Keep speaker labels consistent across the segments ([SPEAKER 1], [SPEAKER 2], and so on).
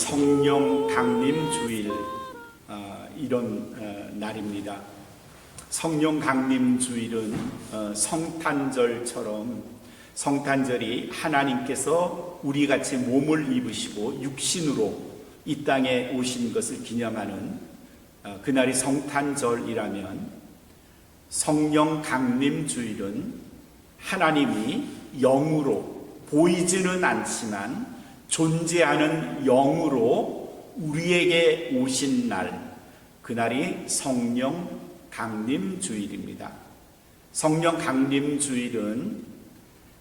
[SPEAKER 1] 성령 강림 주일 이런 날입니다. 성령 강림 주일은 성탄절처럼 성탄절이 하나님께서 우리같이 몸을 입으시고 육신으로 이 땅에 오신 것을 기념하는 그날이 성탄절이라면, 성령 강림 주일은 하나님이 영으로 보이지는 않지만 존재하는 영으로 우리에게 오신 날, 그날이 성령 강림 주일입니다. 성령 강림 주일은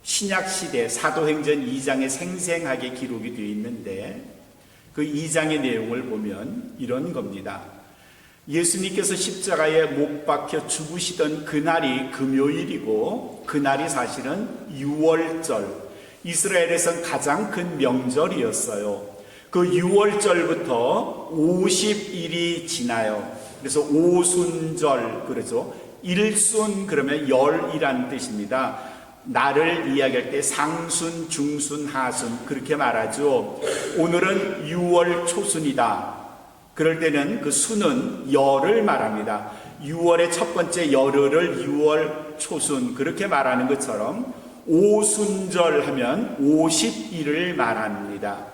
[SPEAKER 1] 신약시대 사도행전 2장에 생생하게 기록이 되어 있는데, 그 2장의 내용을 보면 이런 겁니다. 예수님께서 십자가에 못 박혀 죽으시던 그날이 금요일이고, 그날이 사실은 유월절, 이스라엘에선 가장 큰 명절이었어요. 그 6월절부터 50일이 지나요. 그래서 오순절, 그러죠. 일순 그러면 열이라는 뜻입니다. 날을 이야기할 때 상순, 중순, 하순 그렇게 말하죠. 오늘은 6월 초순이다. 그럴 때는 그 순은 열을 말합니다. 6월의 첫 번째 열흘을 6월 초순 그렇게 말하는 것처럼 오순절 하면 50일을 말합니다.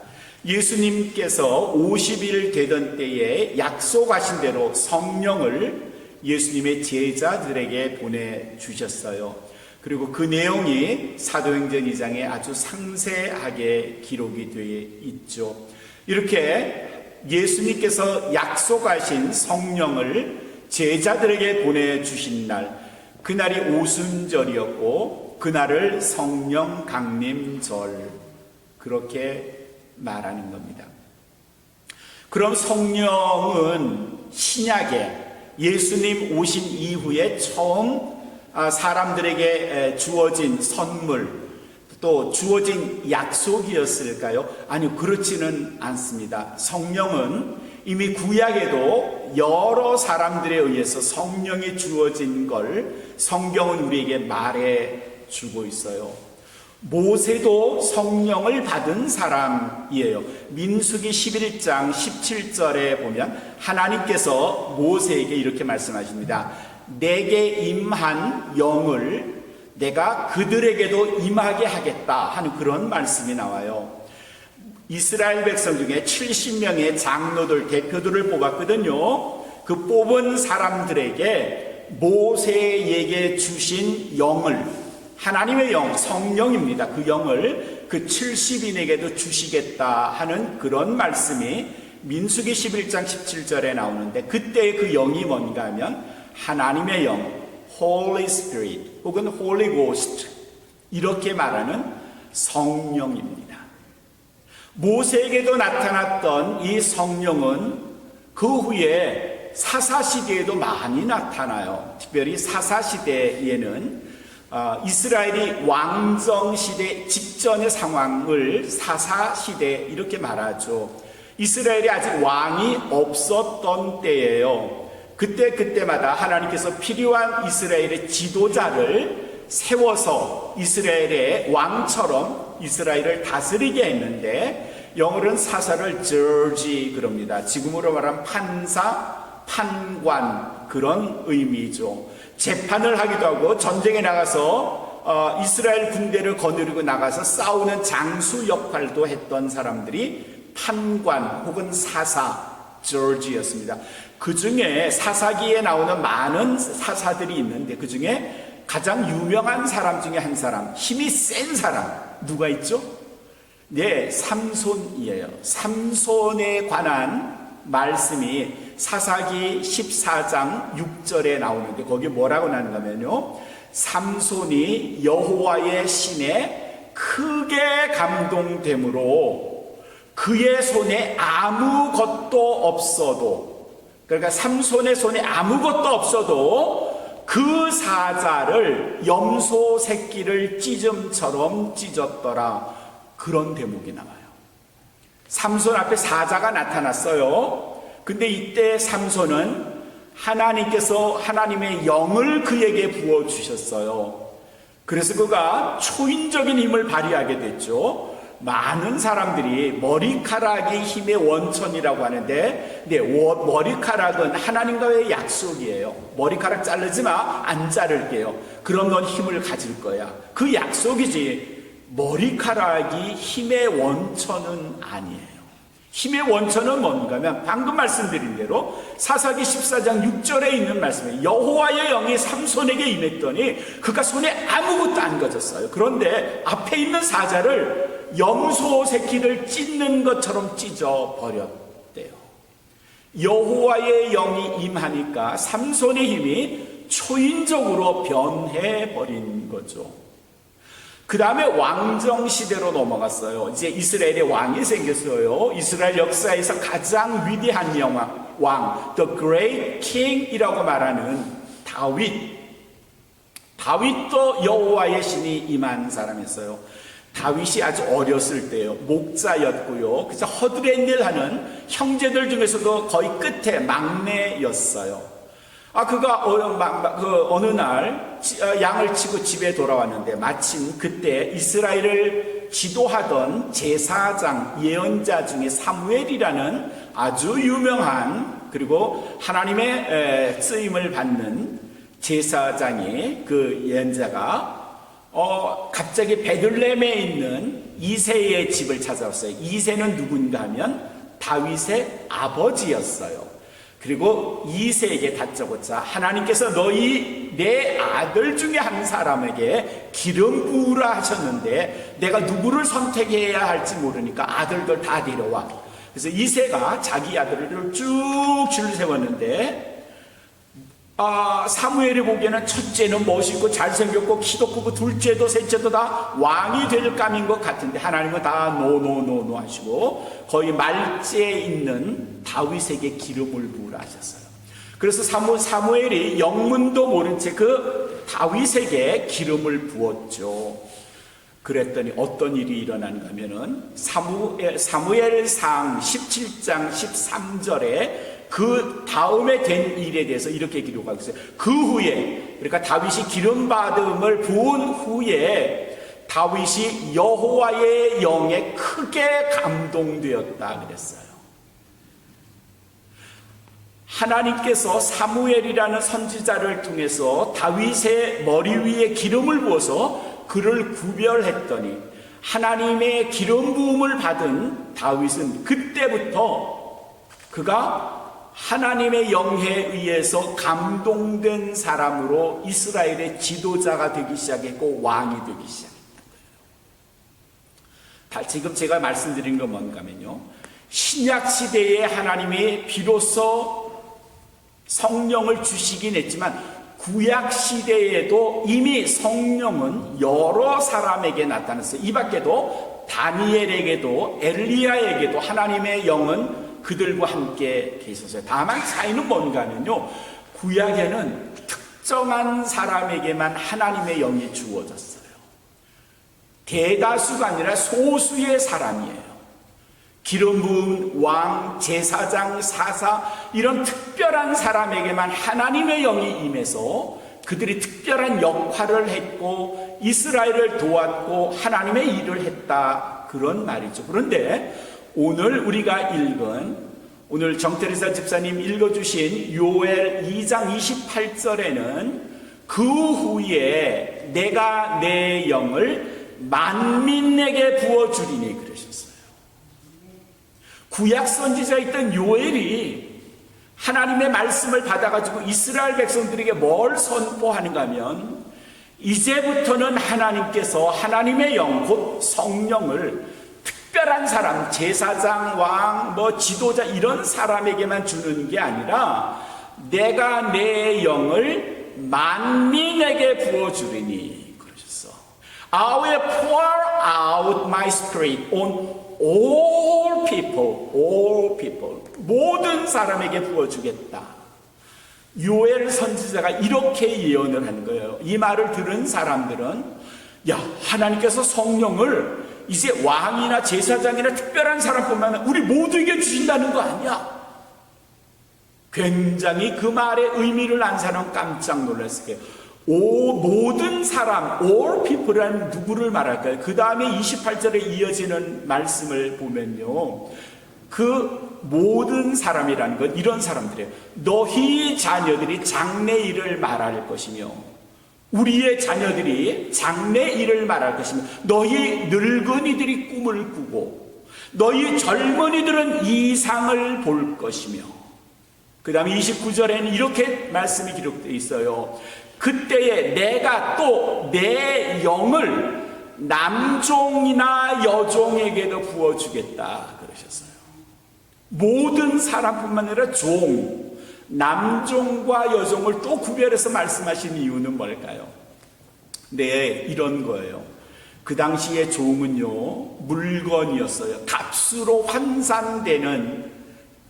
[SPEAKER 1] 예수님께서 50일 되던 때에 약속하신 대로 성령을 예수님의 제자들에게 보내주셨어요. 그리고 그 내용이 사도행전 2장에 아주 상세하게 기록이 되어 있죠. 이렇게 예수님께서 약속하신 성령을 제자들에게 보내주신 날, 그날이 오순절이었고 그날을 성령 강림절 그렇게 말하는 겁니다. 그럼 성령은 신약에 예수님 오신 이후에 처음 사람들에게 주어진 선물, 또 주어진 약속이었을까요? 아니요, 그렇지는 않습니다. 성령은 이미 구약에도 여러 사람들에 의해서 성령이 주어진 걸 성경은 우리에게 말해 주고 있어요. 모세도 성령을 받은 사람이에요. 민수기 11장 17절에 보면 하나님께서 모세에게 이렇게 말씀하십니다. 내게 임한 영을 내가 그들에게도 임하게 하겠다 하는 그런 말씀이 나와요. 이스라엘 백성 중에 70명의 장로들, 대표들을 뽑았거든요. 그 뽑은 사람들에게 모세에게 주신 영을, 하나님의 영, 성령입니다. 그 영을 그 70인에게도 주시겠다 하는 그런 말씀이 민수기 11장 17절에 나오는데, 그때의 그 영이 뭔가 하면 하나님의 영, Holy Spirit 혹은 Holy Ghost 이렇게 말하는 성령입니다. 모세에게도 나타났던 이 성령은 그 후에 사사시대에도 많이 나타나요. 특별히 사사시대에는 이스라엘이 왕정시대 직전의 상황을 사사시대 이렇게 말하죠. 이스라엘이 아직 왕이 없었던 때예요. 그때마다 하나님께서 필요한 이스라엘의 지도자를 세워서 이스라엘의 왕처럼 이스라엘을 다스리게 했는데, 영어로는 사사를 judge 그럽니다. 지금으로 말하면 판사, 판관 그런 의미죠. 재판을 하기도 하고 전쟁에 나가서 이스라엘 군대를 거느리고 나가서 싸우는 장수 역할도 했던 사람들이 판관 혹은 사사, judge였습니다. 그 중에 사사기에 나오는 많은 사사들이 있는데 그 중에 가장 유명한 사람 중에 한 사람, 힘이 센 사람 누가 있죠? 네, 삼손이에요. 삼손에 관한 말씀이 사사기 14장 6절에 나오는데 거기 뭐라고 나는가면요, 삼손이 여호와의 신에 크게 감동됨으로 그의 손에 아무것도 없어도, 그러니까 삼손의 손에 아무것도 없어도 그 사자를 염소 새끼를 찢음처럼 찢었더라. 그런 대목이 나와요. 삼손 앞에 사자가 나타났어요. 근데 이때 삼손은 하나님께서 하나님의 영을 그에게 부어주셨어요. 그래서 그가 초인적인 힘을 발휘하게 됐죠. 많은 사람들이 머리카락이 힘의 원천이라고 하는데, 네, 머리카락은 하나님과의 약속이에요. 머리카락 자르지 마, 안 자를게요. 그럼 넌 힘을 가질 거야. 그 약속이지. 머리카락이 힘의 원천은 아니에요. 힘의 원천은 뭔가 하면 방금 말씀드린 대로 사사기 14장 6절에 있는 말씀이에요. 여호와의 영이 삼손에게 임했더니 그가 손에 아무것도 안 가졌어요. 그런데 앞에 있는 사자를 염소 새끼를 찢는 것처럼 찢어 버렸대요. 여호와의 영이 임하니까 삼손의 힘이 초인적으로 변해 버린 거죠. 그 다음에 왕정 시대로 넘어갔어요. 이제 이스라엘의 왕이 생겼어요. 이스라엘 역사에서 가장 위대한 왕, The Great King이라고 말하는 다윗. 다윗도 여호와의 신이 임한 사람이었어요. 다윗이 아주 어렸을 때요, 목자였고요. 그래서 허드렛일 하는 형제들 중에서도 거의 끝에 막내였어요. 그가 어느 날 양을 치고 집에 돌아왔는데 마침 그때 이스라엘을 지도하던 제사장, 예언자 중에 사무엘이라는 아주 유명한, 그리고 하나님의 쓰임을 받는 제사장이, 그 예언자가 갑자기 베들레헴에 있는 이새의 집을 찾아왔어요. 이새는 누군가 하면 다윗의 아버지였어요. 그리고 이새에게 다짜고짜 하나님께서 너희 내 아들 중에 한 사람에게 기름 부으라 하셨는데 내가 누구를 선택해야 할지 모르니까 아들들 다 데려와. 그래서 이새가 자기 아들을 쭉 줄 세웠는데 사무엘이 보기에는 첫째는 멋있고 잘생겼고 키도 크고 둘째도 셋째도 다 왕이 될 감인 것 같은데 하나님은 다 노 하시고 거의 말째에 있는 다윗에게 기름을 부으라 하셨어요. 그래서 사무엘이 영문도 모른 채 그 다윗에게 기름을 부었죠. 그랬더니 어떤 일이 일어난가 하면은 사무엘상 17장 13절에 그 다음에 된 일에 대해서 이렇게 기록하고 있어요. 그 후에, 그러니까 다윗이 기름 받음을 부은 후에 다윗이 여호와의 영에 크게 감동되었다 그랬어요. 하나님께서 사무엘이라는 선지자를 통해서 다윗의 머리 위에 기름을 부어서 그를 구별했더니 하나님의 기름 부음을 받은 다윗은 그때부터 그가 하나님의 영에 의해서 감동된 사람으로 이스라엘의 지도자가 되기 시작했고 왕이 되기 시작했던 거예요. 지금 제가 말씀드린 건 뭔가 하면요, 신약 시대에 하나님이 비로소 성령을 주시긴 했지만 구약 시대에도 이미 성령은 여러 사람에게 나타났어요. 이 밖에도 다니엘에게도 엘리야에게도 하나님의 영은 그들과 함께 계셨어요. 다만 차이는 뭔가 하면요, 구약에는 특정한 사람에게만 하나님의 영이 주어졌어요. 대다수가 아니라 소수의 사람이에요. 기름 부은 왕, 제사장, 사사, 이런 특별한 사람에게만 하나님의 영이 임해서 그들이 특별한 역할을 했고 이스라엘을 도왔고 하나님의 일을 했다, 그런 말이죠. 그런데 오늘 우리가 읽은, 오늘 정태리사 집사님 읽어주신 요엘 2장 28절에는 그 후에 내가 내 영을 만민에게 부어주리니 그러셨어요. 구약 선지자였던 요엘이 하나님의 말씀을 받아가지고 이스라엘 백성들에게 뭘 선포하는가 하면 이제부터는 하나님께서 하나님의 영, 곧 성령을 특별한 사람, 제사장, 왕, 지도자 이런 사람에게만 주는 게 아니라 내가 내 영을 만민에게 부어주리니 그러셨어. I will pour out my spirit on all people. 모든 사람에게 부어주겠다. 요엘 선지자가 이렇게 예언을 하는 거예요. 이 말을 들은 사람들은 야, 하나님께서 성령을 이제 왕이나 제사장이나 특별한 사람뿐만 아니라 우리 모두에게 주신다는 거 아니야? 굉장히 그 말의 의미를 안 사람 깜짝 놀랐을 거예요. 모든 사람, all people은 누구를 말할까요? 그 다음에 28절에 이어지는 말씀을 보면요, 그 모든 사람이라는 건 이런 사람들이에요. 너희 자녀들이 장래일을 말할 것이며, 우리의 자녀들이 장래일을 말할 것이며, 너희 늙은이들이 꿈을 꾸고 너희 젊은이들은 이상을 볼 것이며, 그 다음에 29절에는 이렇게 말씀이 기록되어 있어요. 그때에 내가 또 내 영을 남종이나 여종에게도 부어주겠다 그러셨어요. 모든 사람뿐만 아니라 종, 남종과 여종을 또 구별해서 말씀하신 이유는 뭘까요? 네, 이런 거예요. 그 당시에 종은요, 물건이었어요. 값으로 환산되는,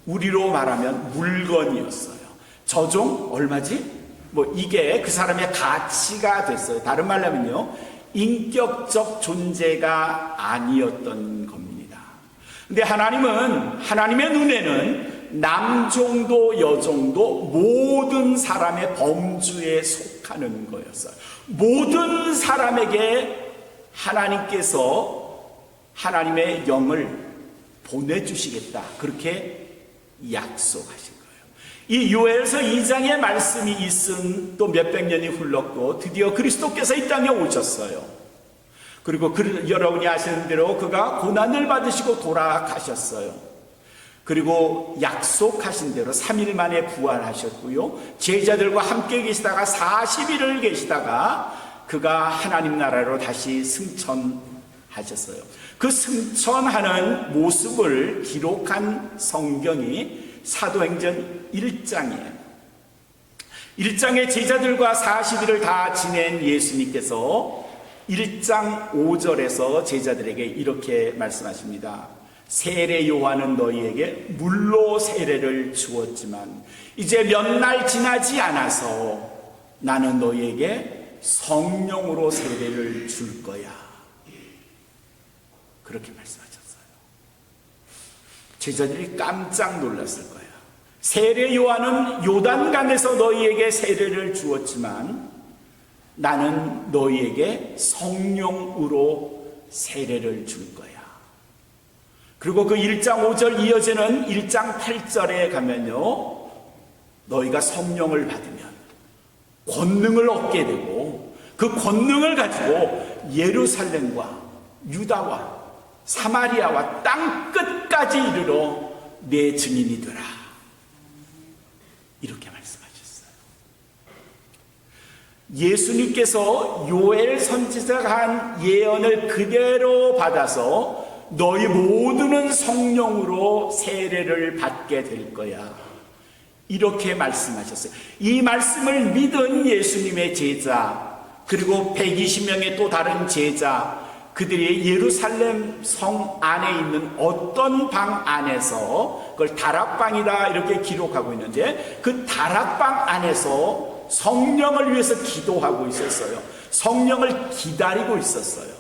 [SPEAKER 1] 우리로 말하면 물건이었어요. 저 종 얼마지? 이게 그 사람의 가치가 됐어요. 다른 말로 하면요, 인격적 존재가 아니었던 겁니다. 근데 하나님은, 하나님의 눈에는 남종도 여종도 모든 사람의 범주에 속하는 거였어요. 모든 사람에게 하나님께서 하나님의 영을 보내주시겠다, 그렇게 약속하신 거예요. 이 요엘서 2장의 말씀이 있은 또 몇백 년이 흘렀고 드디어 그리스도께서 이 땅에 오셨어요. 그리고 여러분이 아시는 대로 그가 고난을 받으시고 돌아가셨어요. 그리고 약속하신 대로 3일 만에 부활하셨고요, 제자들과 함께 계시다가 40일을 계시다가 그가 하나님 나라로 다시 승천하셨어요. 그 승천하는 모습을 기록한 성경이 사도행전 1장이에요. 1장의 제자들과 40일을 다 지낸 예수님께서 1장 5절에서 제자들에게 이렇게 말씀하십니다. 세례 요한은 너희에게 물로 세례를 주었지만 이제 몇 날 지나지 않아서 나는 너희에게 성령으로 세례를 줄 거야. 그렇게 말씀하셨어요. 제자들이 깜짝 놀랐을 거예요. 세례 요한은 요단강에서 너희에게 세례를 주었지만 나는 너희에게 성령으로 세례를 줄 거야. 그리고 그 1장 5절 이어지는 1장 8절에 가면요, 너희가 성령을 받으면 권능을 얻게 되고 그 권능을 가지고 예루살렘과 유다와 사마리아와 땅 끝까지 이르러 내 증인이 되라. 이렇게 말씀하셨어요. 예수님께서 요엘 선지자가 한 예언을 그대로 받아서 너희 모두는 성령으로 세례를 받게 될 거야, 이렇게 말씀하셨어요. 이 말씀을 믿은 예수님의 제자, 그리고 120명의 또 다른 제자, 그들이 예루살렘 성 안에 있는 어떤 방 안에서, 그걸 다락방이다 이렇게 기록하고 있는데, 그 다락방 안에서 성령을 위해서 기도하고 있었어요. 성령을 기다리고 있었어요.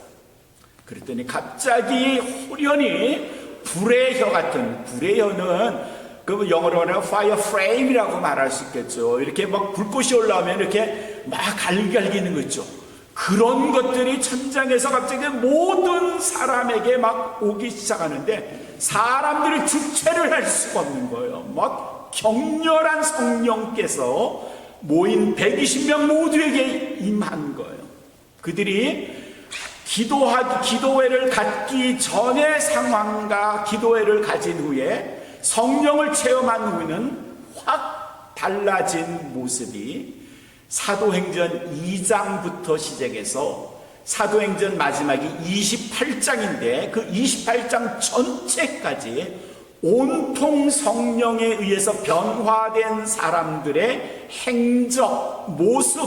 [SPEAKER 1] 그랬더니 갑자기 호련히 불의 혀 같은, 불의 혀는 그 영어로는 fire flame이라고 말할 수 있겠죠. 이렇게 막 불꽃이 올라오면 이렇게 막 갈기는 거 있죠. 그런 것들이 천장에서 갑자기 모든 사람에게 막 오기 시작하는데 사람들이 주체를 할 수가 없는 거예요. 막 격렬한 성령께서 모인 120명 모두에게 임한 거예요. 그들이 기도회를 갖기 전의 상황과 기도회를 가진 후에 성령을 체험한 후에는 확 달라진 모습이 사도행전 2장부터 시작해서 사도행전 마지막이 28장인데 그 28장 전체까지 온통 성령에 의해서 변화된 사람들의 행적, 모습,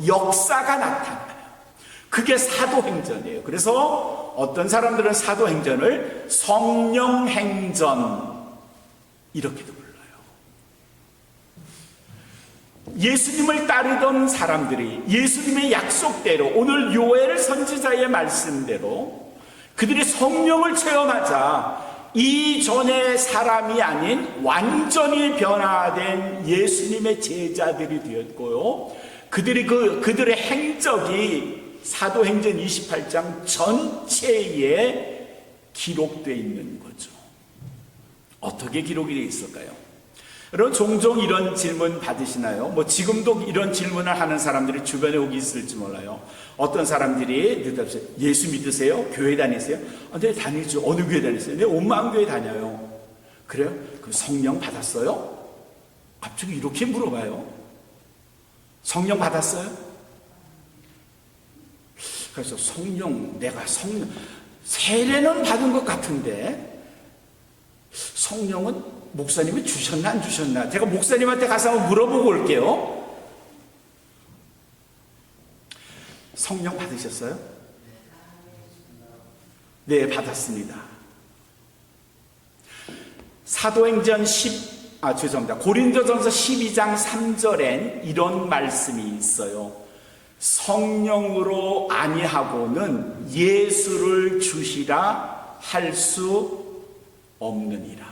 [SPEAKER 1] 역사가 나타나요. 그게 사도행전이에요. 그래서 어떤 사람들은 사도행전을 성령행전 이렇게도 불러요. 예수님을 따르던 사람들이 예수님의 약속대로, 오늘 요엘 선지자의 말씀대로 그들이 성령을 체험하자 이전의 사람이 아닌 완전히 변화된 예수님의 제자들이 되었고요, 그들의 행적이 사도행전 28장 전체에 기록되어 있는 거죠. 어떻게 기록이 되어 있을까요? 여러분 종종 이런 질문 받으시나요? 지금도 이런 질문을 하는 사람들이 주변에 오기 있을지 몰라요. 어떤 사람들이 대답하세요. 예수 믿으세요? 교회 다니세요? 네, 다니죠. 어느 교회 다니세요? 네, 온 마음 교회 다녀요. 그래요? 그럼 성령 받았어요? 갑자기 이렇게 물어봐요. 성령 받았어요? 그래서 내가 성령 세례는 받은 것 같은데 성령은 목사님이 주셨나 안 주셨나? 제가 목사님한테 가서 한번 물어보고 올게요. 성령 받으셨어요? 네, 받았습니다. 사도행전 고린도전서 12장 3절엔 이런 말씀이 있어요. 성령으로 아니하고는 예수를 주시라 할 수 없느니라.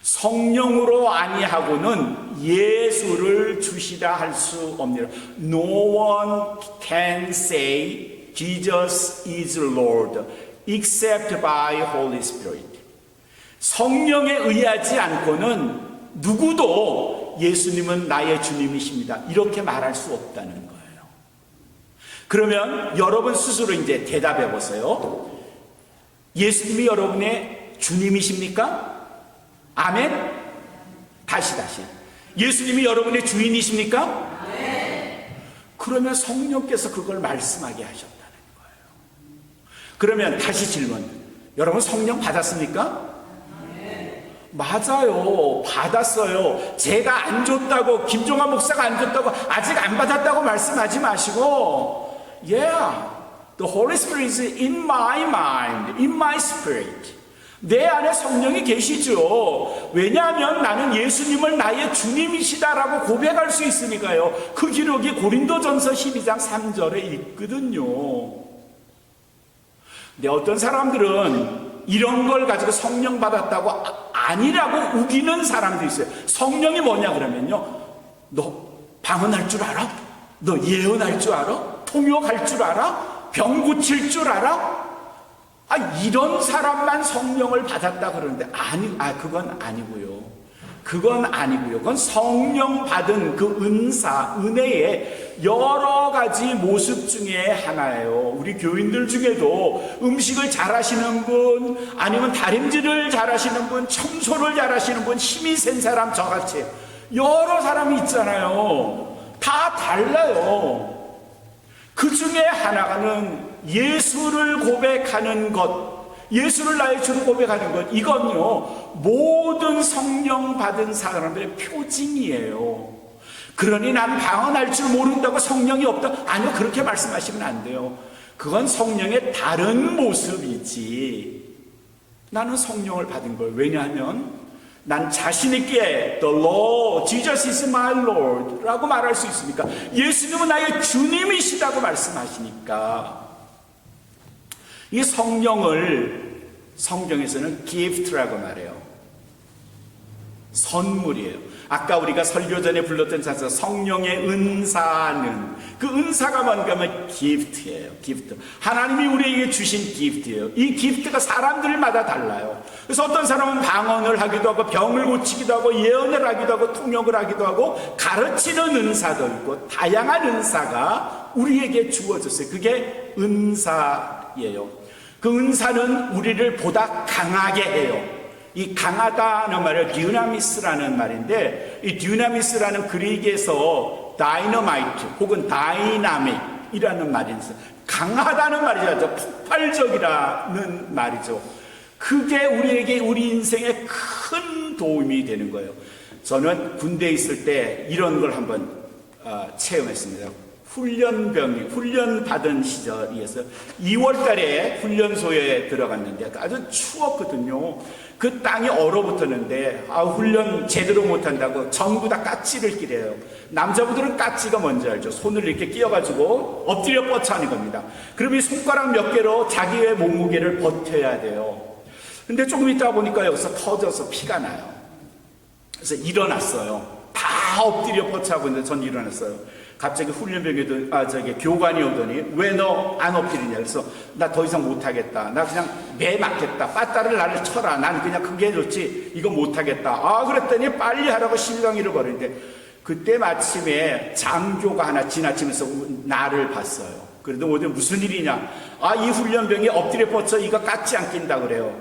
[SPEAKER 1] 성령으로 아니하고는 예수를 주시라 할 수 없느니라. No one can say Jesus is Lord except by Holy Spirit. 성령에 의하지 않고는 누구도 예수님은 나의 주님이십니다. 이렇게 말할 수 없다는 거예요. 그러면 여러분 스스로 이제 대답해 보세요. 예수님이 여러분의 주님이십니까? 아멘? 다시. 예수님이 여러분의 주인이십니까? 네. 그러면 성령께서 그걸 말씀하게 하셨다는 거예요. 그러면 다시 질문. 여러분 성령 받았습니까? 네. 맞아요. 받았어요. 제가 안 줬다고, 김종환 목사가 안 줬다고, 아직 안 받았다고 말씀하지 마시고, Yeah, the Holy Spirit is in my mind, in my spirit. 내 안에 성령이 계시죠. 왜냐하면 나는 예수님을 나의 주님이시다라고 고백할 수 있으니까요. 그 기록이 고린도전서 12장 3절에 있거든요. 근데 어떤 사람들은 이런 걸 가지고 성령 받았다고 아니라고 우기는 사람도 있어요. 성령이 뭐냐 그러면요, 너 방언할 줄 알아? 너 예언할 줄 알아? 통역할 줄 알아? 병 고칠 줄 알아? 이런 사람만 성령을 받았다 그러는데 그건 아니고요. 그건 성령 받은 그 은혜의 여러 가지 모습 중에 하나예요. 우리 교인들 중에도 음식을 잘하시는 분, 아니면 다림질을 잘하시는 분, 청소를 잘하시는 분, 힘이 센 사람 저같이 여러 사람이 있잖아요. 다 달라요. 그 중에 하나는 예수를 고백하는 것, 예수를 나의 주로 고백하는 것, 이건요 모든 성령 받은 사람들의 표징이에요. 그러니 난 방언할 줄 모른다고 성령이 없다? 아니요, 그렇게 말씀하시면 안 돼요. 그건 성령의 다른 모습이지. 나는 성령을 받은 거예요. 왜냐하면 난 자신 있게 The Lord, Jesus is my Lord 라고 말할 수 있으니까, 예수님은 나의 주님이시다고 말씀하시니까. 이 성령을 성경에서는 gift라고 말해요. 선물이에요. 아까 우리가 설교 전에 불렀던 찬송 성령의 은사는, 그 은사가 뭔가 하면 gift예요. gift. 하나님이 우리에게 주신 gift예요. 이 gift가 사람들마다 달라요. 그래서 어떤 사람은 방언을 하기도 하고, 병을 고치기도 하고, 예언을 하기도 하고, 통역을 하기도 하고, 가르치는 은사도 있고, 다양한 은사가 우리에게 주어졌어요. 그게 은사예요. 그 은사는 우리를 보다 강하게 해요. 이 강하다는 말은 듀나미스라는 말인데, 이 듀나미스라는 그리스에서 다이너마이트 혹은 다이나믹이라는 말이 있어요. 강하다는 말이죠. 폭발적이라는 말이죠. 그게 우리에게 우리 인생에 큰 도움이 되는 거예요. 저는 군대에 있을 때 이런 걸 한번 체험했습니다. 훈련 받은 시절이어서 2월 달에 훈련소에 들어갔는데 아주 추웠거든요. 그 땅이 얼어붙었는데 훈련 제대로 못한다고 전부 다 까치를 끼래요. 남자분들은 까치가 뭔지 알죠? 손을 이렇게 끼워가지고 엎드려 뻗쳐하는 겁니다. 그럼 이 손가락 몇 개로 자기의 몸무게를 버텨야 돼요. 근데 조금 있다 보니까 여기서 터져서 피가 나요. 그래서 일어났어요. 다 다 엎드려 뻗쳐하고 있는데 전 일어났어요. 갑자기 훈련병이 교관이 오더니 왜 너 안 엎드리냐. 그래서 나 더 이상 못하겠다. 나 그냥 매 맞겠다. 빠따를 나를 쳐라. 난 그냥 그게 좋지. 이거 못하겠다. 그랬더니 빨리 하라고 실강이를 벌이는데 그때 마침에 장교가 하나 지나치면서 나를 봤어요. 그래도 오늘 무슨 일이냐. 이 훈련병이 엎드려 뻗쳐 이거 깎지 않긴다 그래요.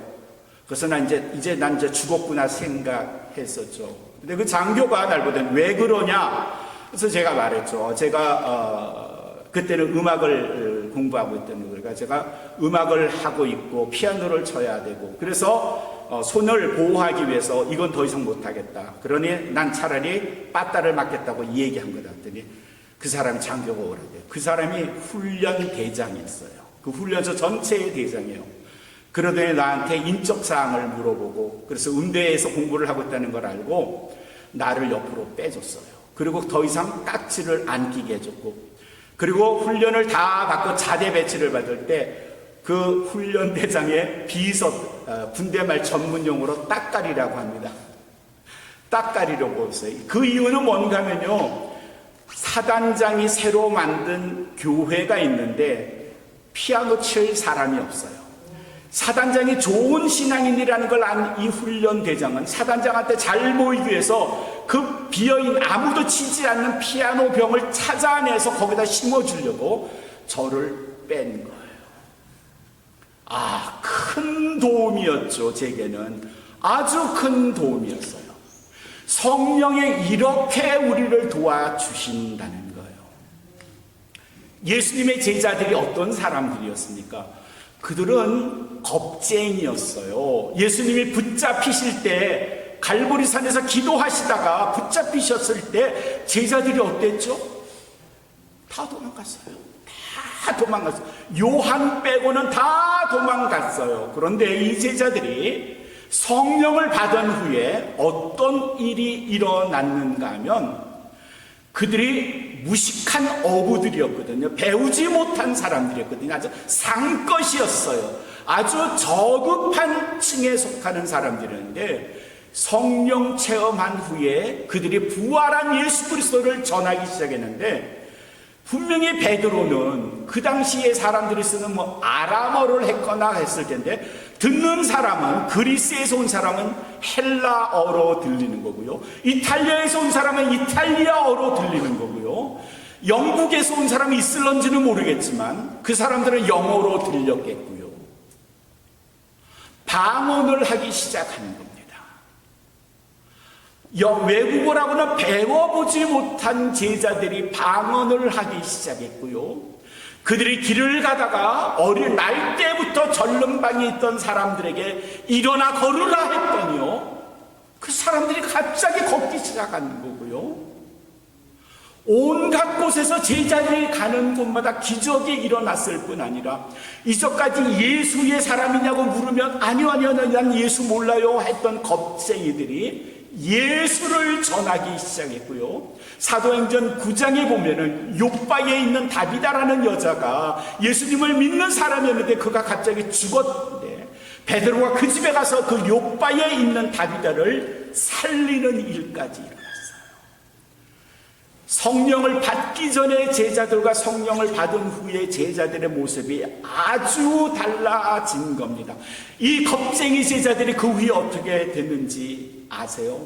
[SPEAKER 1] 그래서 난 이제 죽었구나 생각했었죠. 근데 그 장교가 날 보더니 왜 그러냐. 그래서 제가 말했죠. 제가 그때는 음악을 공부하고 있던 거니까 제가 음악을 하고 있고 피아노를 쳐야 되고 그래서 손을 보호하기 위해서 이건 더 이상 못하겠다. 그러니 난 차라리 빠따를 맞겠다고 얘기한 거다 했더니 그 사람이 장교가 오라대요. 그 사람이 훈련 대장이었어요. 그 훈련소 전체의 대장이에요. 그러더니 나한테 인적 사항을 물어보고 그래서 음대에서 공부를 하고 있다는 걸 알고 나를 옆으로 빼줬어요. 그리고 더 이상 딱지를 안 끼게 해줬고 그리고 훈련을 다 받고 자대 배치를 받을 때 그 훈련대장의 비서 군대말 전문용어로 따까리라고 합니다. 따까리라고 했어요. 그 이유는 뭔가 하면요. 사단장이 새로 만든 교회가 있는데 피아노 칠 사람이 없어요. 사단장이 좋은 신앙인이라는 걸 안 이 훈련대장은 사단장한테 잘 보이기 위해서 그 비어있는 아무도 치지 않는 피아노 병을 찾아내서 거기다 심어주려고 저를 뺀 거예요. 큰 도움이었죠. 제게는 아주 큰 도움이었어요. 성령이 이렇게 우리를 도와주신다는 거예요. 예수님의 제자들이 어떤 사람들이었습니까? 그들은 겁쟁이였어요. 예수님이 붙잡히실 때 갈보리산에서 기도하시다가 붙잡히셨을 때 제자들이 어땠죠? 다 도망갔어요. 다 도망갔어요. 요한 빼고는 다 도망갔어요. 그런데 이 제자들이 성령을 받은 후에 어떤 일이 일어났는가 하면 그들이 무식한 어부들이었거든요. 배우지 못한 사람들이었거든요. 아주 상것이었어요. 아주 저급한 층에 속하는 사람들이었는데 성령 체험한 후에 그들이 부활한 예수 그리스도를 전하기 시작했는데 분명히 베드로는 그 당시에 사람들이 쓰는 아람어를 했거나 했을 텐데 듣는 사람은 그리스에서 온 사람은 헬라어로 들리는 거고요. 이탈리아에서 온 사람은 이탈리아어로 들리는 거고요. 영국에서 온 사람이 있을런지는 모르겠지만 그 사람들은 영어로 들렸겠고요. 방언을 하기 시작하는 겁니다. 외국어라고는 배워보지 못한 제자들이 방언을 하기 시작했고요. 그들이 길을 가다가 어린 날 때부터 전름방에 있던 사람들에게 일어나 걸으라 했더니요. 그 사람들이 갑자기 걷기 시작하는 거고요. 온갖 곳에서 제자들이 가는 곳마다 기적이 일어났을 뿐 아니라 이전까지 예수의 사람이냐고 물으면 아니요 난 예수 몰라요 했던 겁쟁이들이 예수를 전하기 시작했고요. 사도행전 9장에 보면은 요바에 있는 다비다라는 여자가 예수님을 믿는 사람이었는데 그가 갑자기 죽었는데 베드로가 그 집에 가서 그 요바에 있는 다비다를 살리는 일까지 일어났어요. 성령을 받기 전에 제자들과 성령을 받은 후에 제자들의 모습이 아주 달라진 겁니다. 이 겁쟁이 제자들이 그 후에 어떻게 됐는지 아세요?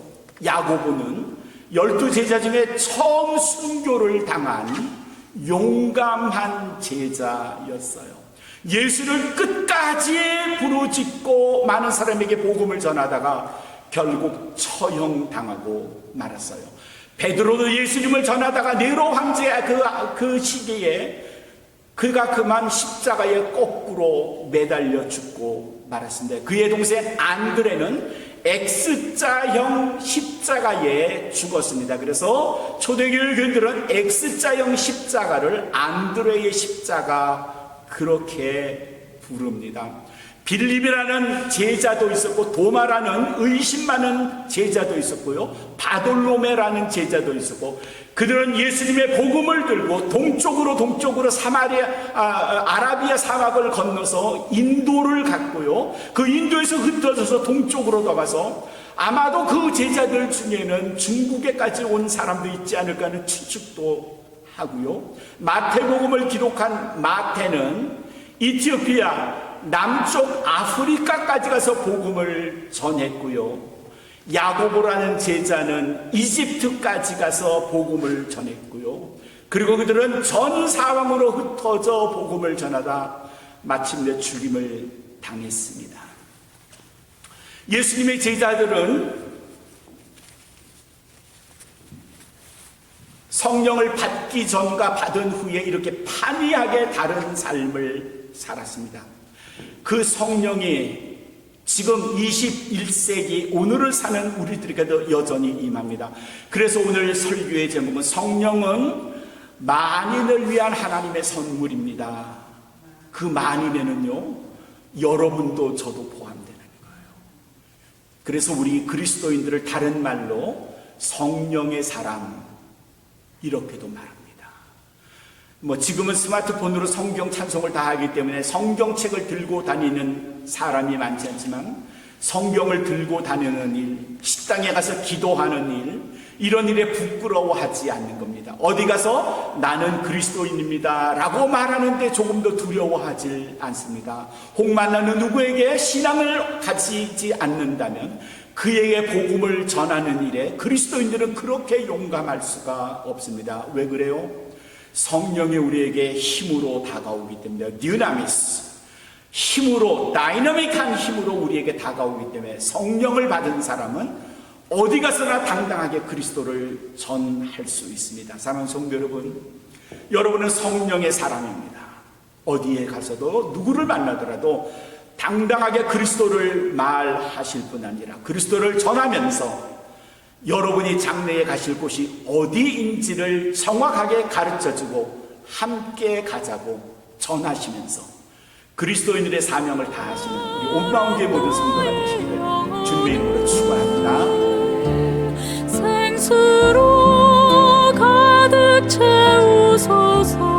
[SPEAKER 1] 야고보는 12제자 중에 처음 순교를 당한 용감한 제자였어요. 예수를 끝까지 부르짖고 많은 사람에게 복음을 전하다가 결국 처형당하고 말았어요. 베드로도 예수님을 전하다가 네로 황제의 그 시기에 그가 그만 십자가에 거꾸로 매달려 죽고 말았습니다. 그의 동생 안드레는 X자형 십자가에 죽었습니다. 그래서 초대교회 교인들은 X자형 십자가를 안드레의 십자가 그렇게 부릅니다. 빌립이라는 제자도 있었고 도마라는 의심 많은 제자도 있었고요. 바돌로메라는 제자도 있었고 그들은 예수님의 복음을 들고 동쪽으로 아라비아 사막을 건너서 인도를 갔고요. 그 인도에서 흩어져서 동쪽으로 넘어가서 아마도 그 제자들 중에는 중국에까지 온 사람도 있지 않을까 하는 추측도 하고요. 마태복음을 기록한 마태는 이티오피아, 남쪽 아프리카까지 가서 복음을 전했고요. 야고보라는 제자는 이집트까지 가서 복음을 전했고요. 그리고 그들은 전 사방으로 흩어져 복음을 전하다 마침내 죽임을 당했습니다. 예수님의 제자들은 성령을 받기 전과 받은 후에 이렇게 판이하게 다른 삶을 살았습니다. 그 성령이 지금 21세기 오늘을 사는 우리들에게도 여전히 임합니다. 그래서 오늘 설교의 제목은 성령은 만인을 위한 하나님의 선물입니다. 그 만인에는요, 여러분도 저도 포함되는 거예요. 그래서 우리 그리스도인들을 다른 말로 성령의 사람 이렇게도 말합니다. 지금은 스마트폰으로 성경 찬송을 다 하기 때문에 성경책을 들고 다니는 사람이 많지 않지만 성경을 들고 다니는 일, 식당에 가서 기도하는 일, 이런 일에 부끄러워하지 않는 겁니다. 어디 가서 나는 그리스도인입니다 라고 말하는데 조금도 두려워하지 않습니다. 혹 만나는 누구에게 신앙을 가지지 않는다면 그에게 복음을 전하는 일에 그리스도인들은 그렇게 용감할 수가 없습니다. 왜 그래요? 성령이 우리에게 힘으로 다가오기 때문에, 듀나미스, 힘으로, 다이너믹한 힘으로 우리에게 다가오기 때문에 성령을 받은 사람은 어디 가서나 당당하게 그리스도를 전할 수 있습니다. 사랑하는 성도 여러분, 여러분은 성령의 사람입니다. 어디에 가서도 누구를 만나더라도 당당하게 그리스도를 말하실 뿐 아니라 그리스도를 전하면서 여러분이 장래에 가실 곳이 어디인지를 정확하게 가르쳐주고 함께 가자고 전하시면서 그리스도인들의 사명을 다하시는 우리 온마음교회 모든 성도가 되시기를 주님의 이름으로 축원합니다.
[SPEAKER 2] 생수로 가득 채우소서.